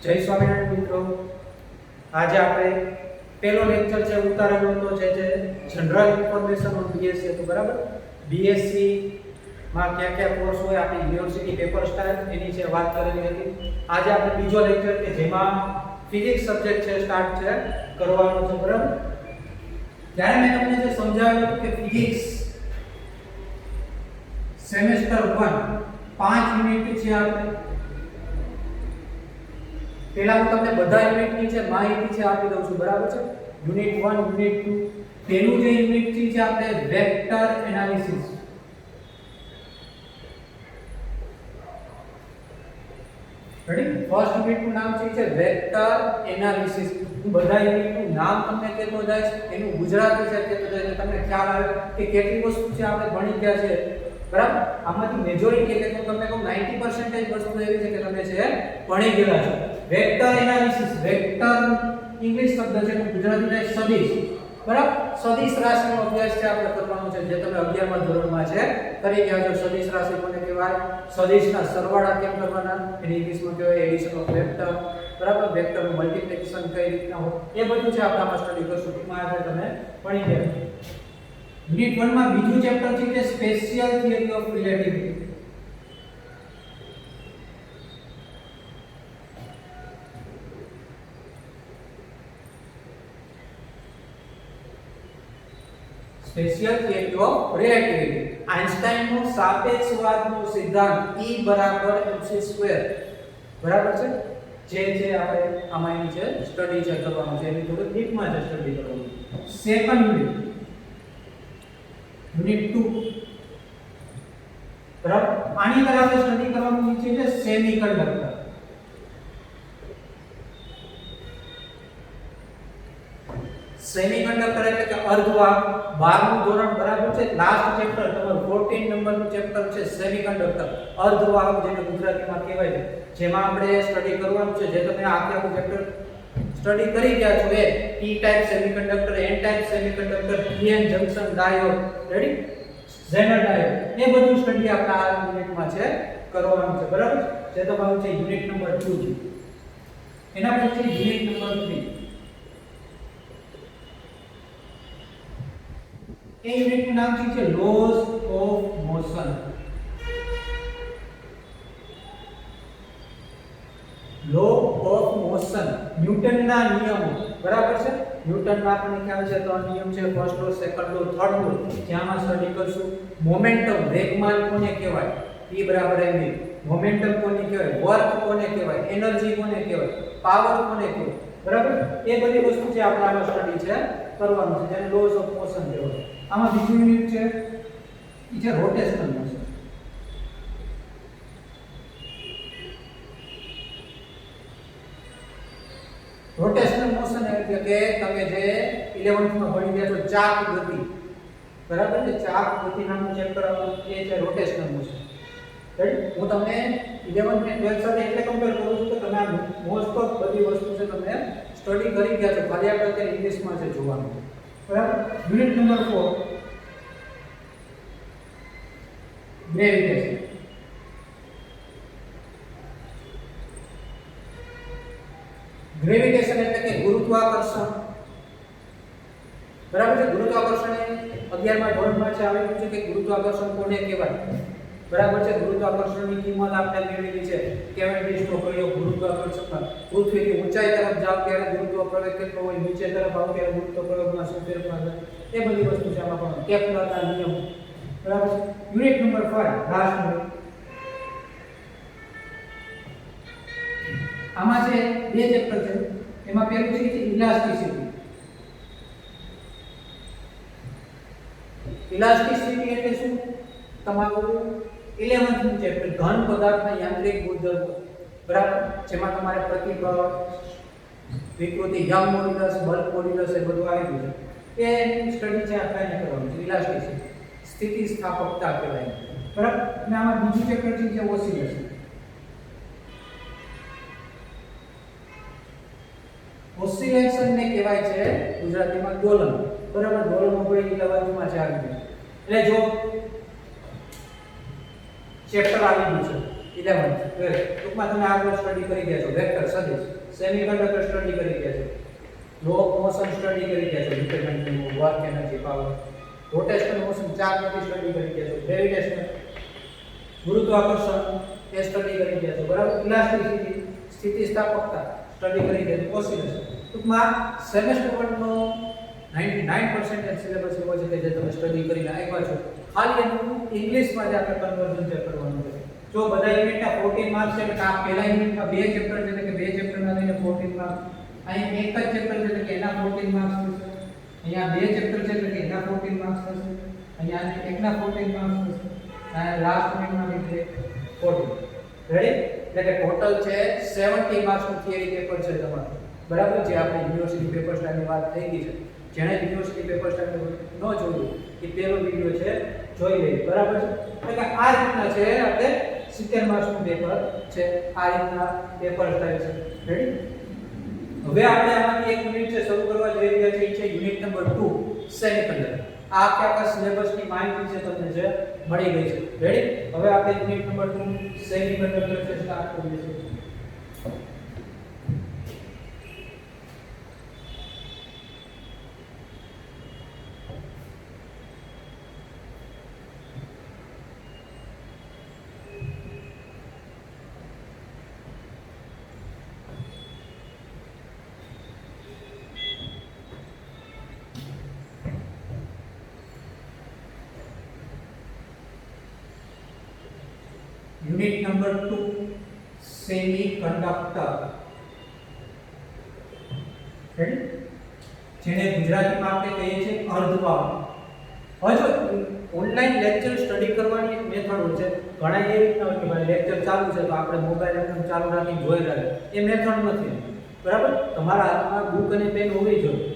જય સ્વામિનારાયણ મિત્રો, આજે આપણે પહેલો લેક્ચર છે ઉતારેલો હતો જે જનરલ ઇન્ફોર્મેશન ઓન બીએસસી હતું, બરાબર. બીએસસી માં કયા કોર્સ હોય, આપણી યુનિવર્સિટી પેપર સ્ટાઇલ એની છે વાત કરેલી હતી. આજે આપણે બીજો લેક્ચર કે જેમાં ફિઝિક્સ સબ્જેક્ટ છે સ્ટાર્ટ છે કરવાનો છે, બરાબર. ત્યારે મેં તમને જે સમજાવ્યું હતું કે ફિઝિક્સ સેમેસ્ટર 1 5 યુનિટ છે આપણે. પહેલા હું તમને બધા યુનિટની છે માહિતી છે આપી દઉં છું, બરાબર છે. યુનિટ 1 યુનિટ 2 પહેલું જે યુનિટ છે આપણે vector analysis. Ready? First unit નું નામ છે વેક્ટર એનાલિસિસ. હું બધા યુનિટનું નામ તમને કહેતો જઈશ, એનું ગુજરાતી છે કહેતો જઈશ, તમને ખ્યાલ આવે કે કેટલી વસ્તુ છે આપણે ભણી ગયા છે, બરાબર. આમાંથી મેજોરિટી એટલે હું તમને કહું 90% વસ્તુ એવી છે કે તમે છે ભણી ગયેલા છો. વેક્ટર એનાલિસિસ, વેક્ટર ઇંગ્લિશ શબ્દ છે, ગુજરાતી થાય સદિશ, બરાબર. સદિશ રાશિનો અભ્યાસ છે આપણે કરવાનો છે, જે તમે 11મા ધોરણમાં છે કરી ગયા છો. સદિશ રાશિ કોને કહેવાય? સદિશના સરવાળા કેમ કરવાના, એને ઇંગ્લિશમાં કહેવાય એડિશન ઓફ વેક્ટર, બરાબર. વેક્ટરનું મલ્ટીપ્લિકેશન કઈ રીતના હોય એ બધું છે આપણે આમાં સ્ટડી કરશું. ટૂંકમાં આજે તમે ભણી ગયા. યુનિટ 1 માં બીજું ચેપ્ટર છે કે special theory of relativity. Special theory of relativity. આઇન્સ્ટાઈનનો સાપેક્ષવાદનો સિદ્ધાંત E mc², બરાબર છે. જે આપણે આમાં એની છે સ્ટડી છે કરવાનું છે, એની થોડું ડીપમાં છે સ્ટડી કરવાનું. સેકન્ડ યુનિટ 2, બરાબર. આની અંદર આપણે સ્ટડી કરવાનું છે સેમિકન્ડક્ટર. સેમિકન્ડક્ટર એટલે કે અર્ધવાહક. 12મું ધોરણ, બરાબર છે. લાસ્ટ ચેપ્ટર તમારું 14 નંબરનું ચેપ્ટર છે સેમિકન્ડક્ટર, અર્ધવાહક, જેને ગુજરાતીમાં કહેવાય છે. જેમાં આપણે સ્ટડી કરવાનું છે, જે તમે આખું ચેપ્ટર સ્ટડી કરી ગયા છો, એ P type semiconductor, N type semiconductor, PN junction diode, ready, Zener diode, એ બધું સ્ટડી આપણે આ યુનિટમાં છે કરવાનું છે, બરાબર. જે તમારું છે યુનિટ નંબર 2 છે. એના પછી યુનિટ નંબર 3. એ યુનિટનું નામ છે laws of motion. Law of motion, ન્યૂટનના નિયમો, બરાબર છે. ન્યૂટનના આપણને ખ્યાલ છે 3 નિયમ છે, ફર્સ્ટ લો, સેકન્ડ લો, થર્ડ લો. જ્યાંમાં સ્ટડી કરશું મોમેન્ટમ, વેગમાન કોને કહેવાય, E બરાબર mv. મોમેન્ટમ કોને કહેવાય, વર્ક કોને કહેવાય, એનર્જી કોને કહેવાય, પાવર કોને કહેવાય, બરાબર. એ બધી વસ્તુ છે આપણે આમાં સ્ટડી છે કરવાનું છે, જેને લોઝ ઓફ મોશન કહેવાય. આમાં બીજું યુનિટ છે એ છે રોટેશનલ મોશન. રોટેશનલ મોશન એટલે કે તમે જે 11th માં ભણી ગયા છો ચાપ ગતિ, બરાબર છે. ચાપ ગતિ નામનું ચેપ્ટર આવતું એ છે રોટેશનલ મોશન. રાઈટ? હું તમને 11th ને 12th સાથે એટલે કમ્પેર કરું છું કે તમે મોસ્ટ ઓફ બધી વસ્તુ છે તમે સ્ટડી કરી ગયા છો, ખાલી આપણે અત્યારે ઇંગ્લિશમાં છે જોવાનું, બરાબર. Unit number 4, gravitation. ગ્રેવિટેશન એટલે કે ગુરુત્વાકર્ષણ, બરાબર છે. ગુરુત્વાકર્ષણ એ 11મા ધોરણમાં છે આવેલું છે કે ગુરુત્વાકર્ષણ કોને કહેવાય, બરાબર છે. ગુરુત્વાકર્ષણની કિંમત આપણે મેળવેલી છે. કેવેન્ડિશનો પ્રયોગ ગુરુત્વાકર્ષણમાં. પૃથ્વીની ઊંચાઈ તરફ જાવ ત્યારે ગુરુત્વ પ્રવેગ કેટલો હોય, નીચે તરફ આવો ત્યારે ગુરુત્વ પ્રવેગમાં શું ફેરફાર થાય, એ બધી વસ્તુ છે આમાં પણ. કેપ્લરના નિયમો, બરાબર છે. Unit number 5, last unit. આમાં છે 2 ચેપ્ટર છે. એમાં પહેલું છે ઇલાસ્ટિસિટી. ઇલાસ્ટિસિટી એટલે શું? તમારું 11th નું ચેપ્ટર ઘન પદાર્થના યાંત્રિક ગુણધર્મો, બરાબર. જેમાં તમારે પ્રતિબળ, વિકૃતિ, યંગ મોડ્યુલસ, બલ્ક મોડ્યુલસ એ બધું આવી ગયું છે. એ સ્ટડી છે આપણે કરવાનું છે. ઇલાસ્ટિસિટી, સ્થિતિસ્થાપકતા કહેવાય, બરાબર. અને આમાં બીજું ચેપ્ટર છે ઓસિલેશન. ઓસિલેશન ને કહેવાય છે ગુજરાતીમાં દોલન, બરાબર. દોલન ઉપર 11th માં છે આવી ગયું. એટલે જો ચેપ્ટર આવી ગયું છે 11 ટૂંકમાં તમે આગળ સ્ટડી કરી ગયા છો વેક્ટર સદિશ, સેમિકન્ડક્ટર સ્ટડી કરી ગયા છો, લો ઓફ મોશન સ્ટડી કરી ગયા છો, dependent work energy power, rotational motion 4 માંથી સ્ટડી કરી ગયા છો, ગ્રેવિટેશન ગુરુત્વાકર્ષણ એ સ્ટડી કરી ગયા છો બરાબર, ઇલાસ્ટિસિટી સ્થિતિસ્થાપકતા સ્ટડી કરી ગયા છો, ઓસિલેશન. ટૂંકમાં સેમેસ્ટર 1 નો 99% સિલેબસ એવો છે કે જે તમે સ્ટડી કરીને આવ્યા છો. ખાલી એનું ઇંગ્લિશમાં જ આપણે કન્વર્ઝન છે કરવાનું છે. જો બધા યુનિટના 14 માર્ક્સ છે એટલે આ પહેલા યુનિટમાં બે ચેપ્ટર છે એટલે કે બે ચેપ્ટરના લઈને 14 માર્ક્સ, અહીં એક જ ચેપ્ટર છે એટલે કે એના 14 માર્ક્સ થશે, અહીંયા બે ચેપ્ટર છે એટલે કે એના 14 માર્ક્સ થશે, અહીંયા એકના 14 માર્ક્સ થશે, અને લાસ્ટ યુનિટમાં લીધે 14. રેડી? એટલે કે ટોટલ છે 70 માર્ક્સનું થિયરી પેપર છે તમારું બરાબર, જે આપણે યુનિવર્સિટી પેપર સ્ટાઈલની વાત થઈ ગઈ છે. જેણે યુનિવર્સિટી પેપર સ્ટાઈલ ન જોયું એ પહેલો વિડિયો છે જોઈ લઈએ બરાબર છે. એટલે કે આ રીતના છે આપણે 70 માર્ક્સનું પેપર છે, આ રીતના પેપર સ્ટાઈલ છે. રેડી? હવે આપણે આમાંથી એક યુનિટ છે શરૂ કરવા જઈ રહ્યા છીએ, છે યુનિટ નંબર 2 સેમિકન્ડક્ટર. આ આખા સિલેબસની માહિતી છે તમને જે મળી ગઈ છે. રેડી? હવે આપણે યુનિટ નંબર 2 સેમિકન્ડક્ટર છે સ્ટાર્ટ કરીએ છીએ. Unit number 2 semiconductor. રેડી? જેને ગુજરાતીમાં આપણે કહીએ છીએ અર્ધવાહક. હવે જો ઓનલાઈન લેક્ચર સ્ટડી કરવાની એક મેથડ હોય છે. ઘણા એ રીતના હોય કે ભાઈ લેક્ચર ચાલુ છે તો આપણે મોબાઈલ એકદમ ચાલુ રાખીને જોઈ રહ્યા, એ મેથડ નથી બરાબર. તમારા હાથમાં બુક અને પેન હોવી જોઈએ,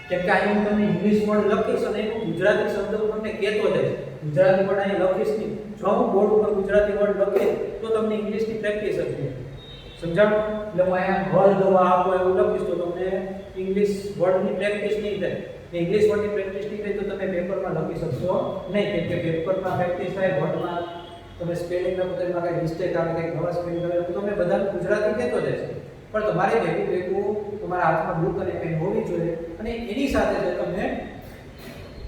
કેમ કે અહીં હું તમને ઇંગ્લિશ વર્ડ લખીશ અને એનું ગુજરાતી શબ્દ હું તમને કહેતો જઈશ. ગુજરાતી વર્ડ અહીં લખીશ નહીં, જો હું બોર્ડ ઉપર ગુજરાતી વર્ડ લખીશ તો તમને ઇંગ્લિશની પ્રેક્ટિસ હશે. સમજાણું? એટલે હું અહીંયા અર્ધવાહક એવું લખીશ તો તમને ઇંગ્લિશ વર્ડની પ્રેક્ટિસ નહીં થાય. ઇંગ્લિશ વર્ડની પ્રેક્ટિસ નહીં થાય તો તમે પેપરમાં લખી શકશો નહીં, કેમ કે પેપરમાં પ્રેક્ટિસ થાય વર્ડમાં તમે સ્પેલિંગ લખો તો એમાં કંઈ મિસ્ટેક આવે, કંઈક નવા સ્પેલિંગ આવે તો તમે બધાને ગુજરાતી કહેતો જશે. પણ તમારે ભેગું તમારા હાથમાં બુક અને પેન હોવી જોઈએ, અને એની સાથે જે તમે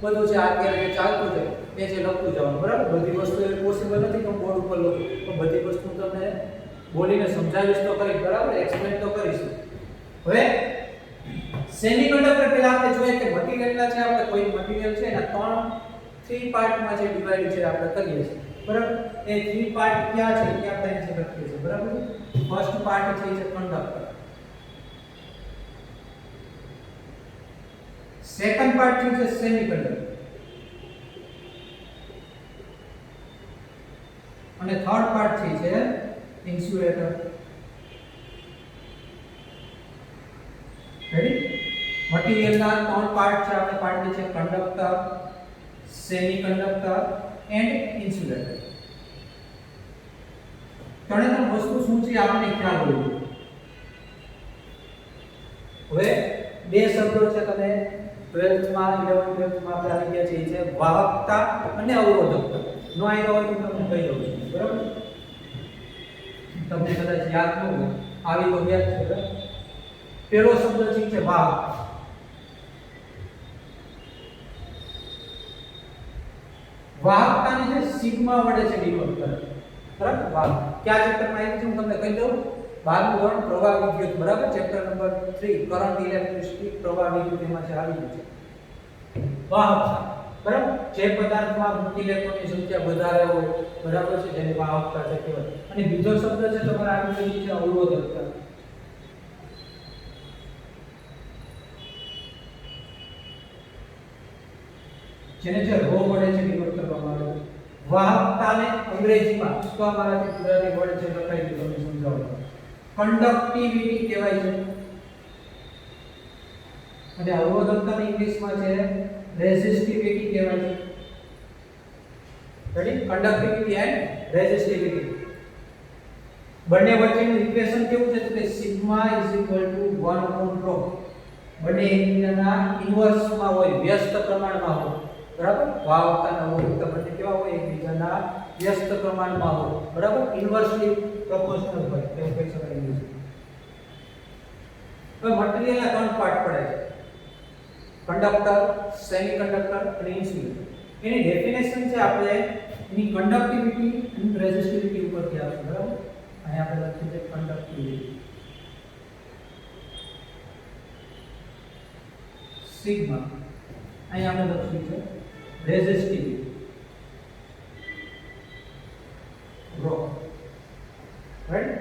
બધું છે અત્યારે જે ચાલતું છે એ જે લખતું જવાનું બરાબર. બધી વસ્તુ એ પોસિબલ નથી કે હું બોર્ડ ઉપર લખું, તો બધી વસ્તુ તમને બોલીને સમજાવીશ તો કરીશ બરાબર, એક્સપ્લેન તો કરીશ. હવે સેમિકન્ડક્ટર પહેલા આપણે જોઈએ કે મટીરીયલના છે, આપણે કોઈ મટીરીયલ છે એના 3 પાર્ટમાં જે ડિવાઈડ છે આપણે કરીએ છીએ બરાબર. એ 3 પાર્ટ ક્યાં છે એ આપણે અહીં લખીએ છીએ બરાબર. ફર્સ્ટ પાર્ટ છે કંડક્ટર, સેકન્ડ પાર્ટ છે સેમિકન્ડક્ટર, અને થર્ડ પાર્ટ છે ઇન્સ્યુલેટર. રેડી? મટીરીયલના 3 પાર્ટ છે, આપણે પાર્ટ છે કંડક્ટર, સેમિકન્ડક્ટર એન્ડ ઇન્સ્યુલેટર. ત્રણેય વસ્તુ શું છે આપણને ખ્યાલ હોવો જોઈએ. હવે બે શબ્દો છે તમે 12th માં 11th 12th માં આપણે આવી ગયા છે વાહકતા અને અવરોધકતા. નો આવ્યો હોય તો તમને કહી દઉં છું બરાબર, તમને કદાચ યાદ ન હોય, આવી તો યાદ છે બરાબર. પહેલો શબ્દ છે વાહક. વાહકતાને જે સિગ્મા વડે છે ડિનોટ કરે બરાબર. વાહક કયા ચેપ્ટરમાં આવી છે હું તમને કહી દઉં. 12મું ધોરણ પ્રવાહ વિદ્યુત બરાબર, ચેપ્ટર નંબર 3 કરંટ ઇલેક્ટ્રિસિટી પ્રવાહ વિદ્યુત એમાં છે આવી ગયું છે વાહકતા બરાબર. જે પદાર્થમાં ઇલેક્ટ્રોનની સંખ્યા વધારે હોય બરાબર છે જેને વાહકતા છે કહેવાય. અને બીજો શબ્દ છે તમારે આવી ગયું છે અવરોધકતા. જેને જે રો વડે છે ડિનોટ કરવામાં આવે છે. વાહકતાને અંગ્રેજીમાં તો અમારા ગુજરાતી વર્ડ છે લખાઈ દીધું તમને સમજાવવા. કંડક્ટિવિટી કહેવાય છે, અને અવરોધકતાને ઇંગ્લિશમાં છે રેઝિસ્ટિવિટી કહેવાય છે. રેડી? Conductivity and resistivity. બંને વચ્ચેનું ઇક્વેશન કેવું છે કે સિગ્મા = 1/ρ. બંને એકબીજાના ઇન્વર્સમાં હોય, વ્યસ્ત પ્રમાણમાં હોય બરાબર. વાહકતાના અવરોધકતા બંને કેવા હોય? એકબીજાના વ્યસ્ત પ્રમાણમાં હોય, બરાબર, ઇન્વર્સલી પ્રોપોર્શનલ હોય એવું કહી શકાય ઇંગ્લિશમાં. હવે મટીરીયલના ત્રણ પાર્ટ પડે છે: કંડક્ટર, સેમિકન્ડક્ટર અને ઇન્સ્યુલેટર. એની ડેફિનેશન છે આપણે એની કંડક્ટિવિટી અને રેઝિસ્ટિવિટી ઉપરથી આવશે, બરાબર. અહીંયા આપણે લખ્યું છે કંડક્ટિવિટી સિગ્મા, અહીંયા આપણે લખ્યું છે રેઝિસ્ટિવિટી rho, right?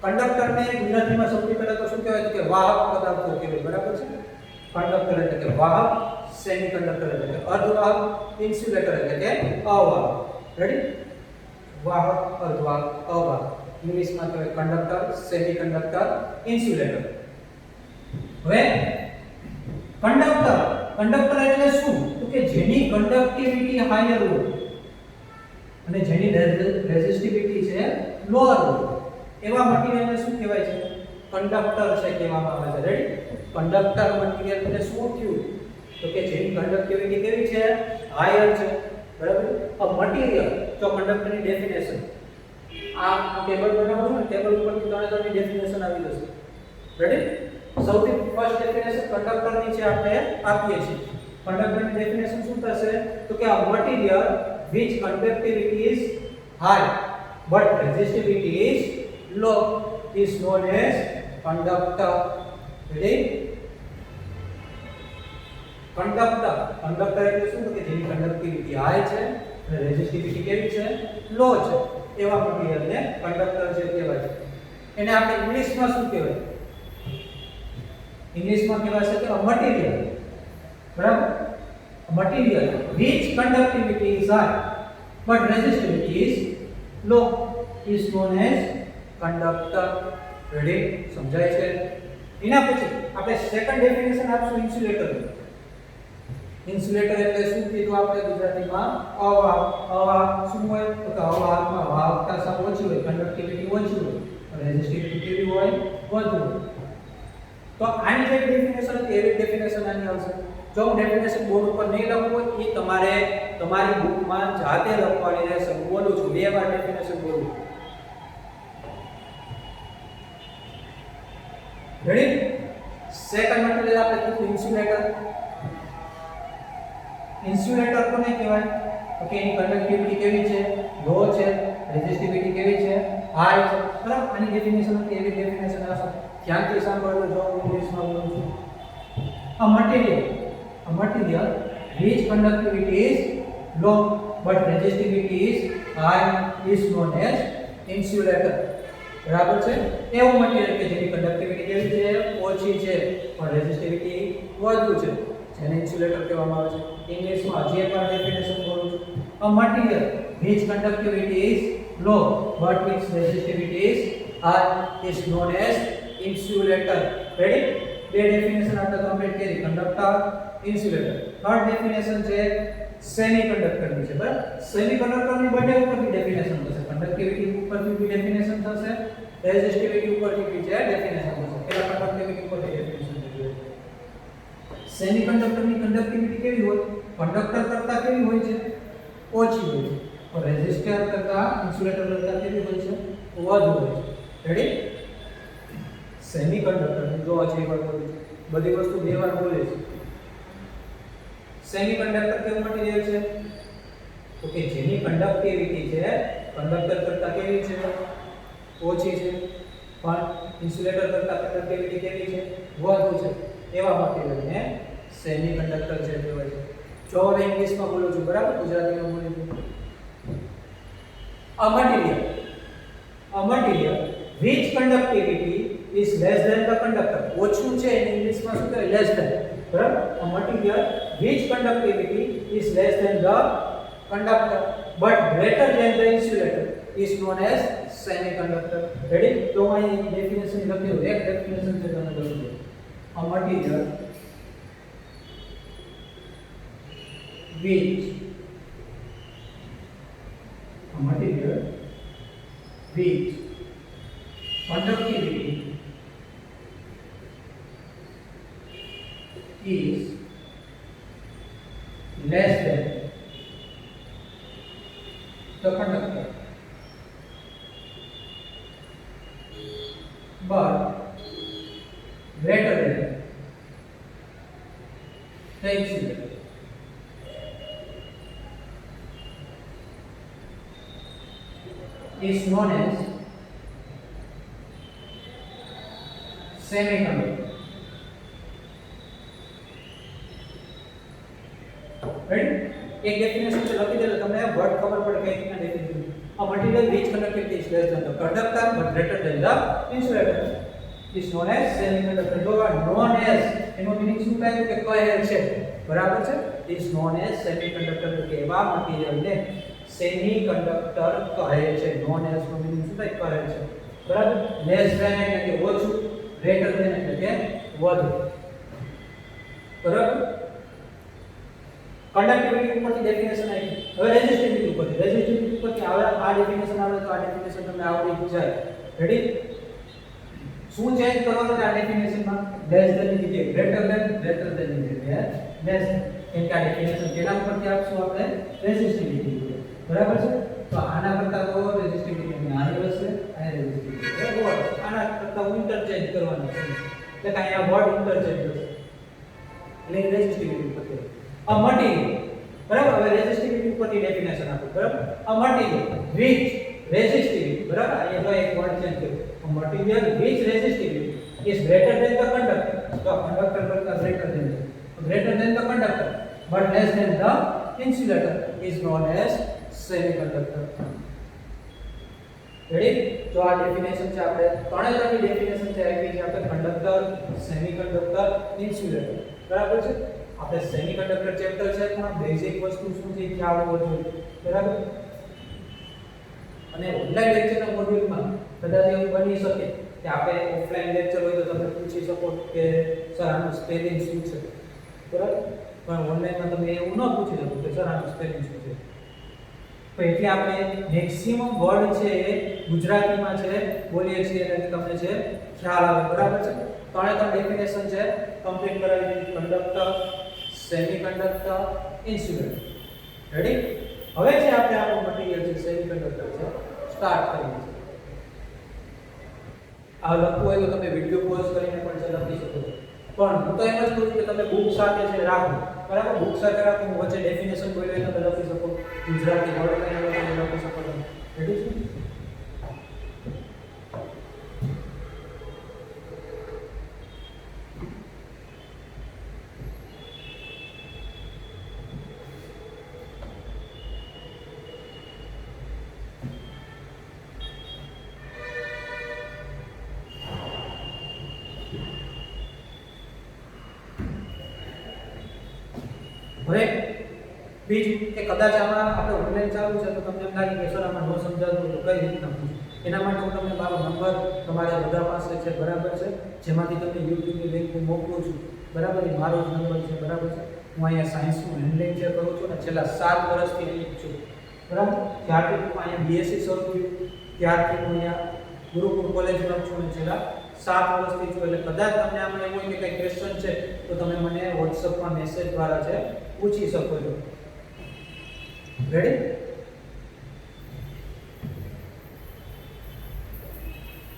કંડક્ટરને ગુજરાતીમાં સૌથી પહેલા તો શું કહેવાય કે વાહક પદાર્થો કહેવાય, બરાબર છે. કંડક્ટર એટલે કે વાહક, સેમિકન્ડક્ટર એટલે કે અર્ધવાહક, ઇન્સ્યુલેટર એટલે કે અવાહક. રેડી? વાહક, અર્ધવાહક, અવાહક. ઇંગ્લિશમાં કહેવાય કંડક્ટર, સેમિકન્ડક્ટર, ઇન્સ્યુલેટર. હવે કંડક્ટર એટલે શું? તો કે જેની કંડક્ટિવિટી હાયર હોય અને જેની રેઝિસ્ટિવિટી છે લોઅર હોય એવા મટીરીયલને શું કહેવાય છે? કંડક્ટર છે કહેવામાં આવે છે. રેડી? કંડક્ટર મટીરીયલને શું થયું? તો કે જેની કંડક્ટિવિટી કેવી છે? હાયર છે, બરાબર. આ મટીરીયલ તો કંડક્ટરની ડેફિનેશન આ ટેબલ બનાવો છો ને, ટેબલ ઉપરથી ત્રણેની ડેફિનેશન આવી જશે. રેડી? સૌથી ફર્સ્ટ ડેફિનેશન કંડક્ટરની છે આપણે આપીએ છીએ. કંડક્ટરની ડેફિનેશન શું થશે? તો કે આ material which conductivity is high but resistivity is low is known as conductor. Ready? Conductor એટલે શું? તો કે જેની કંડક્ટિવિટી હાઈ છે અને રેઝિસ્ટિવિટી કેવી છે? લો છે એવા મટીરીયલને કંડક્ટર છે કહેવાય છે. એને આપણે ઇંગ્લિશમાં શું કહેવાય? ઇંગ્લિશમાં કહેવાય છે કે મટીરીયલ, બરાબર. Material which conductivity is high but resistivity is low is known as conductor. Ready? સમજાય છે? એના પછી આપણે સેકન્ડ ડેફિનેશન આપશું ઇન્સ્યુલેટર. ઇન્સ્યુલેટર એટલે શું કીધું આપણે ગુજરાતીમાં? અવાહક. અવાહક શું હોય? તો કે અવાહકમાં વાહકતા સાવ ઓછી હોય, કંડક્ટિવિટી ઓછી હોય, રેઝિસ્ટિવિટી કેવી હોય? વધુ હોય. તો આની જે ડેફિનેશન હતી એવી ડેફિનેશન આની આવશે. જો હું ડેફિનેશન બોર્ડ ઉપર નહીં લખું હોય એ તમારે તમારી બુકમાં જાતે લખવાની રહેશે. હું બોલું છું, બે વાર ડેફિનેશન બોલું. રેડી? સેકન્ડ મટીરીયલ આપણે કીધું ઇન્સ્યુલેટર. ઇન્સ્યુલેટર કોને કહેવાય? તો કે એની કંડક્ટિવિટી કેવી છે? લો છે. રેઝિસ્ટિવિટી કેવી છે? હાઈ છે, બરાબર. આની ડેફિનેશન હતી એવી ડેફિનેશન આવશે. ધ્યાનથી સાંભળજો. જો હું ઇંગ્લિશમાં બોલું છું, a material which conductivity is low but resistivity is high is known as insulator. બરાબર છે? એવું મટીરીયલ કે જેની કંડક્ટિવિટી કેવી છે? ઓછી છે પણ રેઝિસ્ટિવિટી વધુ છે, જેને ઇન્સ્યુલેટર કહેવામાં આવે છે. ઇંગ્લિશમાં હજી એકવાર ડેફિનેશન બોલું છું, a material which conductivity is low but its resistivity is high is known as insulator. Ready? બે ડેફિનેશન આપણે કમ્પ્લીટ કરી, કંડક્ટર, ઇન્સ્યુલેટર. થર્ડ ડેફિનેશન છે સેમિકન્ડક્ટરની છે, બરાબર. સેમિકન્ડક્ટરની બંને ઉપરથી ડેફિનેશન થશે. કંડક્ટિવિટી ઉપરથી બી ડેફિનેશન થશે, રેઝિસ્ટિવિટી ઉપરથી બી છે ડેફિનેશન થશે. પહેલા કંડક્ટિવિટી ઉપરથી ડેફિનેશન થશે. સેમિકન્ડક્ટરની કંડક્ટિવિટી કેવી હોય? કંડક્ટર કરતા કેવી હોય છે? ઓછી હોય છે. પણ રેઝિસ્ટર કરતા, ઇન્સ્યુલેટર કરતા કેવી હોય છે? વધુ હોય છે. રેડી? સેમિકન્ડક્ટર જો આજે એકવાર બોલું, બધી વસ્તુ બે વાર બોલે છે. સેમિકન્ડક્ટર કેવું મટીરીયલ છે? તો કે જેની કંડક્ટિવિટી છે કંડક્ટર કરતા કેવી છે? ઓછી છે, પણ ઇન્સ્યુલેટર કરતા કંડક્ટિવિટી કેવી છે? વધુ છે. એવા મટીરીયલને સેમિકન્ડક્ટર છે કહેવાય છે. જો હવે ઇંગ્લિશમાં બોલું છું, બરાબર, ગુજરાતીમાં બોલું છું. a material which conductivity is less than the conductor. ઓછું છે ઇંગ્લિશમાં શું કહેવાય? less than, બરાબર. a material which conductivity is less than the conductor but greater than the insulator is known as semiconductor. Ready? તો અહીં ડેફિનેશન લખ્યું, એક ડેફિનેશન છે તમે લખો. a material which which conductivity is less than the conductor but greater than the insulator. Is known as semiconductor. Ready? एक definition से लखी दे तो તમને વર્ડ ખબર પડે કે રીતના definition a material which conductivity is less than the conductor but greater than the insulator is known as semiconductor. જો known as એનો મીનિંગ શું થાય કે કહેલ છે, બરાબર છે? is known as semiconductor કે એવા મટીરીયલ ને સેમિકન્ડક્ટર કહે છે. known as નો મીનિંગ શું થાય? કહે છે, બરાબર? less than એટલે કે ઓછું, greater than એટલે કે વધુ, બરાબર? કંડક્ટિવિટી ઉપરથી ડેફિનેશન આવી. હવે રેઝિસ્ટિવિટી ઉપરથી આવે આ ડેફિનેશન આવે તો આ ડેફિનેશન તમને આવડી જાય. રેડી? શું ચેન્જ કરવાનું છે આ ડેફિનેશનમાં? લેસ ધેન ની જગ્યાએ ગ્રેટર ધેન, ગ્રેટર ધેન ની જગ્યાએ લેસ. કેમ કે આ ડેફિનેશન કેના ઉપરથી આપશું આપણે? રેઝિસ્ટિવિટી ઉપર, બરાબર છે? તો આના કરતા તો રેઝિસ્ટિવિટી ની હાઈ હશે, આ રેઝિસ્ટિવિટી બરાબર. આના કરતા ઇન્ટરચેન્જ કરવાનું છે એટલે કે અહીંયા વર્ડ ઇન્ટરચેન્જ થશે એટલે રેઝિસ્ટિવિટી ઉપર a material, બરાબર? હવે રેઝિસ્ટિવિટી ઉપરથી ડેફિનેશન આપો, બરાબર? a material which resistivity, બરાબર? અહીંયા તો એક વર્ડ ચેન્જ કર્યો. a material which resistivity is greater than the conductor, તો conductor કરતા greater than the conductor but less than the insulator is known as semiconductor. Ready? તો આ ડેફિનેશન છે આપણે ત્રણે ત્રણની ડેફિનેશન છે આપી છે આપણે કંડક્ટર, સેમિકન્ડક્ટર, ઇન્સ્યુલેટર, બરાબર છે? આપણે સેમિકન્ડક્ટર ચેપ્ટર છે પણ બેઝિક વસ્તુ શું છે ખ્યાલ હોવો જોઈએ, બરાબર? અને ઓનલાઈન લેક્ચરના મોડ્યુલમાં કદાચ એવું બની શકે કે આપણે ઓફલાઈન લેક્ચર હોય તો તમે પૂછી શકો કે સર આનું સ્પેલિંગ શું છે, બરાબર? પણ ઓનલાઈનમાં તમે એવું ન પૂછી શકો કે સર આનું સ્પેલિંગ શું છે. તો એટલે આપણે મેક્સિમમ વર્ડ છે એ ગુજરાતીમાં છે બોલીએ છીએ એટલે તમને છે ખ્યાલ આવે, બરાબર છે? ત્રણે ત્રણ ડેફિનેશન છે કમ્પ્લીટ કરાવી દીધી. Conductor, semiconductor, insulator. રેડી? હવે જે આપણે આપણું મટીરીયલ છે સેમિકન્ડક્ટર છે સ્ટાર્ટ કરીએ છીએ. આ લખવું હોય તો તમે વિડિયો પોઝ કરીને પણ છે લખી શકો છો, પણ હું તો એમ જ કહું છું કે તમે બુક સાથે છે રાખો, બરાબર? બુક સાથે રાખો, હું વચ્ચે ડેફિનેશન બોલ્યો એટલે તમે લખી શકો, ગુજરાતી વર્ડ કઈ લખી શકો તમે. રેડી છે? હવે બીજું કે કદાચ આમાં આપણે ઓનલાઈન ચાલુ છે તો તમને એમ લાગે કે સર આમાં ન સમજાતું તો કઈ રીતના પૂછું. એના માટે હું તમને મારો નંબર તમારા બધા પાસે છે, બરાબર છે? જેમાંથી તમને યુટ્યુબની લિંક હું મોકલું છું, બરાબર? એ મારો જ નંબર છે, બરાબર છે? હું અહીંયા સાયન્સનું હેન્ડલિંગ છે કરું છું ને છેલ્લા 7 વર્ષથી અહીં છું, બરાબર? ત્યારથી હું અહીંયા બીએસસી શરૂ થયું ત્યારથી હું અહીંયા ગુરુકુળ કોલેજમાં છું અને છેલ્લા 7 વર્ષથી છું. એટલે કદાચ તમને આમાં એવું હોય કે કંઈ ક્વેશ્ચન છે તો તમે મને વોટ્સઅપમાં મેસેજ દ્વારા છે પૂછી શકો છો. રેડી?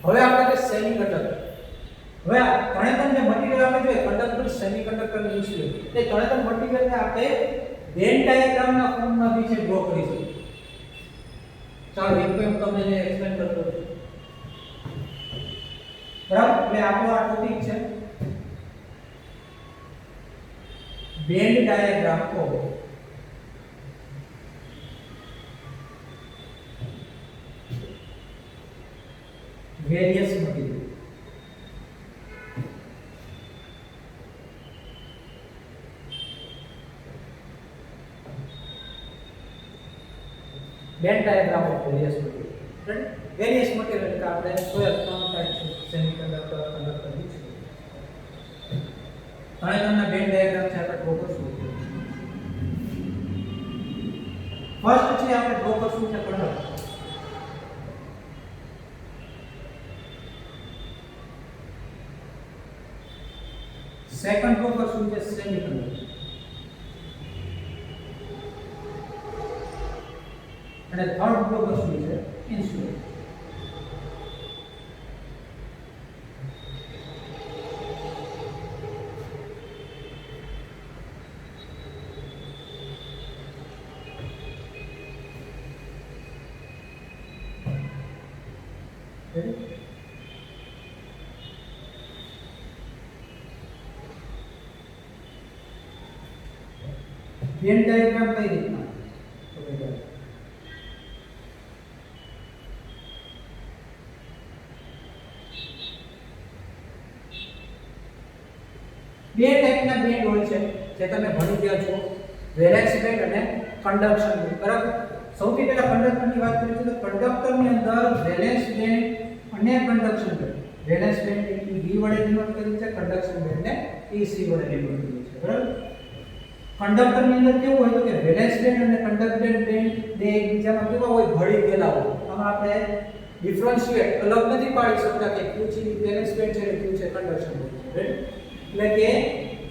હવે આપણે સેમિકન્ડક્ટર. હવે આ ત્રણે ત્રણ જે મટીરીયલ આપણે જોઈએ કંડક્ટર, સેમિકન્ડક્ટર અને ઇન્સ્યુલેટર, એ ત્રણે ત્રણ મટીરીયલને આપણે વેન ડાયાગ્રામના ફોર્મમાં બી છે ડ્રો કરી શકીએ. ચાલો એક હું તમને જે એક્સપ્લેન કરતો છું, બરાબર? એટલે આપણો આ ટોપિક છે Venn diagram of various material. Venn diagram of various material. Right? Various material એટલે આપણે સોયા ત્રણ ટાઈપ છે સેમિકન્ડક્ટર, કંડક્ટર, ઇન્સ્યુલેટર. ત્રણે ત્રણના વેન ડાયાગ્રામ છે આપણે ડ્રો કરશું. ફર્સ્ટ છે આપણે ડ્રો કરશું છે કંડક્ટર. સેકન્ડ રો પર શું છે સેમિકન્ડક્ટર અને થર્ડ રો પર શું છે ઇન્સ્યુલેટર. વેન ડાયાગ્રામ કઈ રીતના બે ટાઈપના બેન્ડ હોય છે જે તમે ભણી ગયા છો, વેલેન્સ બેન્ડ અને કન્ડક્શન બેન્ડ. બરાબર. સૌથી પહેલા કંડક્ટરની વાત કરીએ તો કંડક્ટરની અંદર વેલેન્સ બેન્ડ અને કન્ડક્શન બેન્ડ. વેલેન્સ બેન્ડ એ V વડે ડિનોટ કરીએ છે, કન્ડક્શન બેન્ડ ને EC વડે ડિનોટ કરીએ છે. બરાબર. કંડક્ટરની અંદર કેવું હોય તો કે વેલેન્સ બેન્ડ અને કન્ડક્ટન્સ બેન્ડ બે એકબીજામાં કેવા હોય ભળી ગયેલા હોય. આમાં આપણે ડિફરન્શિએટ અલગ નથી પાડી શકતા કે કયું છે વેલેન્સ બેન્ડ છે અને કયું છે કન્ડક્શન બેન્ડ. રાઈટ. એટલે કે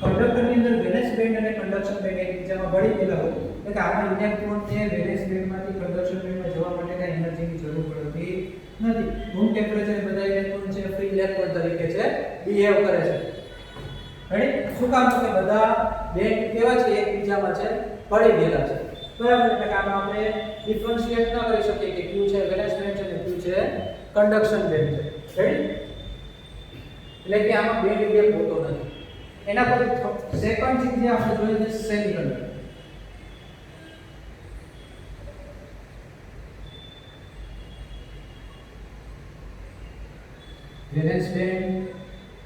કંડક્ટરની અંદર વેલેન્સ બેન્ડ અને કન્ડક્શન બેન્ડ એકબીજામાં ભળી ગયેલા હોય. એટલે કે આમાં ઇલેક્ટ્રોનને વેલેન્સ બેન્ડમાંથી કન્ડક્શન બેન્ડમાં જવા માટે કઈ એનર્જીની જરૂર પડતી નથી. રૂમ ટેમ્પરેચરે બધા ઇલેક્ટ્રોન છે ફ્રી ઇલેક્ટ્રોન તરીકે છે બિહેવ કરે છે. રાઈટ. શું કામ તો કે બધા બેન્ડ કેવા છે એકબીજામાં છે ભળી ગયેલા છે. બરાબર. એટલે કે આમાં આપણે ડિફરન્શિએટ ન કરી શકીએ કે કયું છે વેલેન્સ બેન્ડ છે અને કયું છે કન્ડક્શન બેન્ડ છે. રાઈટ. એટલે કે આમાં બેન્ડ ગેપ હોતો નથી. એના પછી સેકન્ડ ચીજ જે આપણે જોઈએ છે semiconductor. Valence band,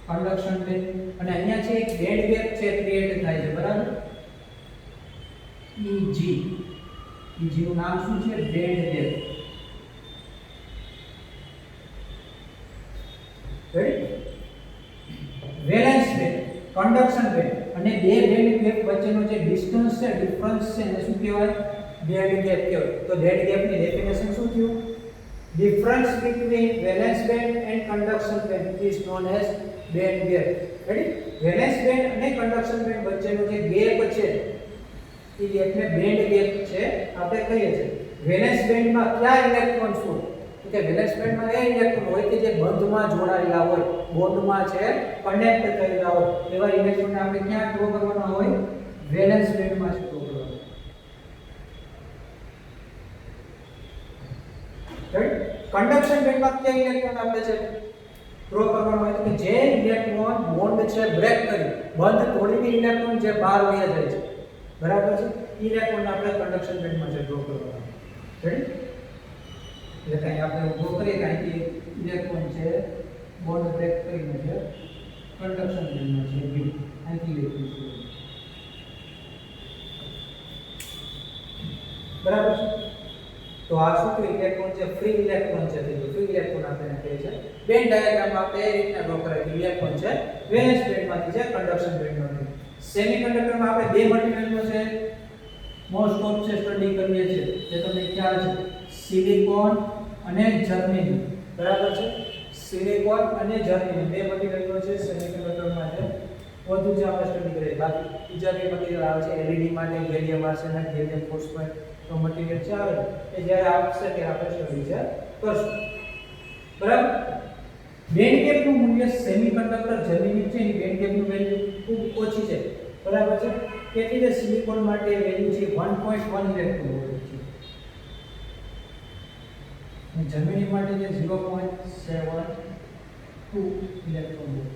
conduction band અને અહીંયા છે એક બેન્ડ ગેપ છે ક્રિએટ થાય છે. બરાબર. EG નું નામ શું છે band gap. Right. Valence band, conduction band અને બે બેન્ડ ગેપ વચ્ચેનો જે ડિસ્ટન્સ છે ડિફરન્સ છે એને શું કહેવાય બેન્ડ ગેપ કહેવાય. તો બેન્ડ ગેપની ડેફિનેશન શું થયું? Difference between valence band and conduction band is known as band gap. Ready? Valence band અને conduction band વચ્ચેનો જે ગેપ છે એ ગેપને બેન્ડ ગેપ છે આપણે કહીએ છીએ. વેલેન્સ બેન્ડમાં કયા ઇલેક્ટ્રોન્સ હોય તો કે વેલેન્સ બેન્ડમાં એ ઇલેક્ટ્રોન હોય કે જે બંધમાં જોડાયેલા હોય, બોન્ડમાં છે કનેક્ટ થયેલા હોય. એવા ઇલેક્ટ્રોનને આપણે ક્યાં ડ્રો કરવાના હોય? વેલેન્સ બેન્ડમાં જ ડ્રો કરવાના. રાઈટ. કન્ડક્શન બેન્ડમાં કયા ઇલેક્ટ્રોન આપણે છે ડ્રો કરવાનો હોય તો કે જે ઇલેક્ટ્રોન બોન્ડ છે બ્રેક કરી બંધ તોડીને ઇલેક્ટ્રોન જે બહાર વહી જાય છે. બરાબર છે. ઇલેક્ટ્રોન આપણે કન્ડક્શન બેન્ડમાં છે ડ્રો કરવાનો. રાઈટ. એટલે કઈ આપણે ડ્રો કરીએ કાઈ કે ઇલેક્ટ્રોન છે બોન્ડ બ્રેક કરીને છે કન્ડક્શન બેન્ડમાં છે બી અહીંથી ઇલેક્ટ્રોન છે. બરાબર છે. તો આ શું કે ઇલેક્ટ્રોન છે ફ્રી ઇલેક્ટ્રોન છે તો ફ્રી ઇલેક્ટ્રોન આપણે કહીએ છીએ. બેન્ડ ડાયાગ્રામમાં આપણે એ રીતના ડ્રો કરાય કે ઇલેક્ટ્રોન છે વેલેન્સ બેન્ડમાંથી છે કન્ડક્શન બેન્ડમાંથી. સેમિકન્ડક્ટરમાં આપણે બે મટીરીયલનો છે મોસ્ટ ઓફ છે સ્ટડી કરીએ છીએ જે તમને ખ્યાલ છે સિલિકોન અને જર્મેનિયમ. બરાબર છે. સિલિકોન અને જર્મેનિયમ બે મટીરીયલો છે સેમિકન્ડક્ટરમાં છે વધુ જે આપણે સ્ટડી કરીએ. બાકી બીજા બે મટીરીયલ આવે છે LED માટે ગેલિયમ આર્સેનાઇડ, ગેલિયમ ફોસ્ફાઇડ તો મટીરીયલ છે આવે એ જ્યારે આવશે ત્યારે આપણે સ્ટડી છે કરશું. બરાબર. બેન્ડ ગેપનું મૂલ્ય સેમિકન્ડક્ટર જર્મેનિયમ છે એની બેન્ડ ગેપનું વેલ્યુ ખૂબ ઓછી છે. બરાબર છે. તેથી તે સિલિકોન માટે વેલ્યુ છે 1.1 ઇલેક્ટ્રોન વોલ્ટ છે અને જર્મેનિયમ માટે છે 0.72 ઇલેક્ટ્રોન વોલ્ટ.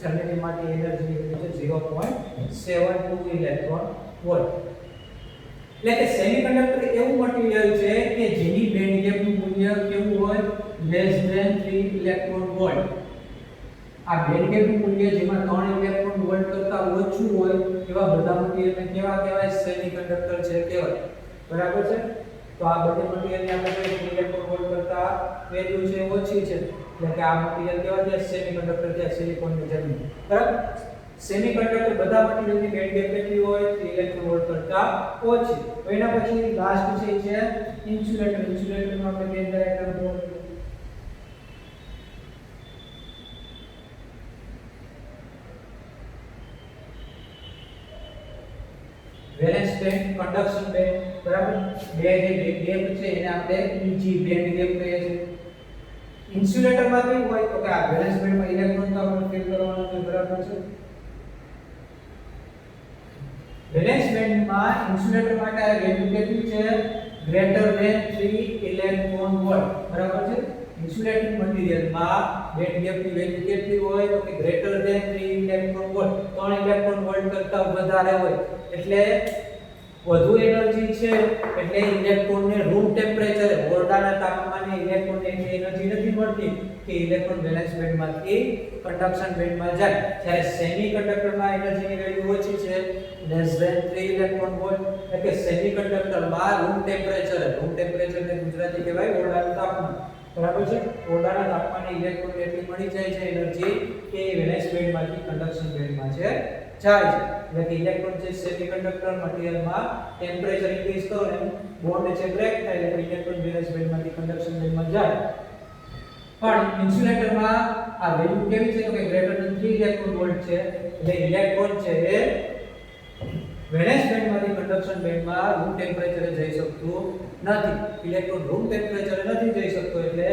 જર્મેનિયમ માટે એનર્જી છે 0.72 ઇલેક્ટ્રોન વોલ્ટ. એટલે કે સેમિકન્ડક્ટર એવું મટીરીયલ છે કે જેની બેન્ડ ગેપનું મૂલ્ય કેવું હોય લેસ ધેન 3 ઇલેક્ટ્રોન વોલ્ટ. આ બેન્ડ ગેપનું મૂલ્ય જેમાં 3 ઇલેક્ટ્રોન વોલ્ટ કરતા ઓછું હોય એવા બધા મટીરીયલને કેવા કહેવાય સેમિકન્ડક્ટર છે કહેવાય. બરાબર છે. તો આ બધા મટીરીયલને આપણે કહીએ 3 ઇલેક્ટ્રોન વોલ્ટ કરતા વેલ્યુ છે ઓછી છે એટલે કે આ મટીરીયલ કેવા છે સેમિકન્ડક્ટર છે સિલિકોનની જર્મેનિયમ. બરાબર. સેમિકન્ડક્ટર બધા મટીરીયલની બેન્ડ ગેપ કેટલી હોય 3 ઇલેક્ટ્રોન વોલ્ટ કરતા ઓછી. તો એના પછી લાસ્ટ છે ઇન્સ્યુલેટર. ઇન્સ્યુલેટરનો આપણે બેન્ડ ડાયાગ્રામ ડ્રો કરીએ. વેલેન્સ બેન્ડ, કન્ડક્શન બેન્ડ, બરાબર. બે જે ગેપ છે એને આપણે ઈજી બેન્ડ ગેપ કહીએ છીએ. ઇન્સ્યુલેટરમાં કેવું હોય તો કે આ વેલેન્સ બેન્ડમાં ઇલેક્ટ્રોન તો આપણે ફિલ કરવાનો છે, બરાબર છે. વેલેન્સ બેન્ડમાં ઇન્સ્યુલેટર માટે આ વેલ્યુ કેટલી છે? ગ્રેટર ધેન 3 ઇલેક્ટ્રોન વોલ્ટ, બરાબર છે. ઇન્સ્યુલેટિંગ મટીરીયલમાં બેન્ડ ગેપની વેલ્યુ કેટલી હોય તો કે greater than 3 electron volt, 3 electron volt કરતા વધારે હોય. એટલે વધુ એનર્જી છે એટલે ઇલેક્ટ્રોનને રૂમ ટેમ્પરેચરે ઓરડાના તાપમાને ઇલેક્ટ્રોનને એટલી એનર્જી નથી મળતી કે ઇલેક્ટ્રોન વેલેન્સ બેન્ડમાંથી કન્ડક્શન બેન્ડમાં જાય. જ્યારે સેમિકન્ડક્ટરમાં એનર્જીની વેલ્યુ ઓછી છે, લેસ ધેન 3 ઇલેક્ટ્રોન વોલ્ટ, એટલે કે સેમિકન્ડક્ટરમાં રૂમ ટેમ્પરેચરને ગુજરાતી કહેવાય ઓરડાનું તાપમાન, બરાબર છે. ઓરડાના તાપમાને ઇલેક્ટ્રોન એટલી મળી જાય છે એનર્જી કે વેલેન્સ બેન્ડમાંથી કન્ડક્શન બેન્ડમાં છે જાય છે. એટલે કે ઇલેક્ટ્રોન જે સેમિકન્ડક્ટર મટીરીયલમાં ટેમ્પરેચર ઇન્ક્રીઝ કરો ને બોન્ડ છે બ્રેક થાય એટલે ઇલેક્ટ્રોન વેલેન્સ બેન્ડમાંથી કન્ડક્શન બેન્ડમાં જાય. પણ ઇન્સ્યુલેટરમાં આ વેલ્યુ કેવી છે તો કે ગ્રેટર ધેન 3 ઇલેક્ટ્રોન વોલ્ટ છે. એટલે ઇલેક્ટ્રોન છે એ વેલેન્સ બેન્ડમાંથી કન્ડક્શન બેન્ડમાં રૂમ ટેમ્પરેચરે જઈ શકતું નથી. ઇલેક્ટ્રોન રૂમ ટેમ્પરેચરે નથી જઈ શકતો એટલે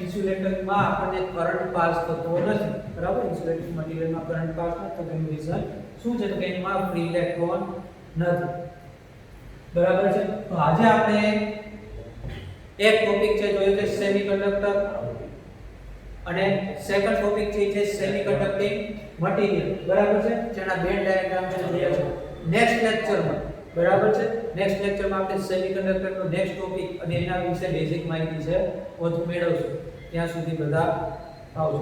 ઇન્સ્યુલેટરમાં આપણને કરંટ પાસ થતો નથી, બરાબર. ઇન્સ્યુલેટિંગ મટીરીયલમાં કરંટ પાસ નથી થતો એનું રીઝન શું છે તો કે એમાં ફ્રી ઇલેક્ટ્રોન નથી, બરાબર છે. તો આજે આપણે એક ટોપિક છે જોયો છે સેમિકન્ડક્ટર અને સેકન્ડ ટોપિક છે સેમિકન્ડક્ટિંગ મટીરીયલ, બરાબર છે. જેના બેન્ડ ડાયાગ્રામ છે જોયા છે. નેક્સ્ટ લેક્ચરમાં, બરાબર છે, નેક્સ્ટ લેક્ચરમાં આપણે સેમિકન્ડક્ટરનો નેક્સ્ટ ટોપિક અને એના વિશે બેઝિક માહિતી છે વધુ મેળવશું. ત્યાં સુધી બધા આવજો.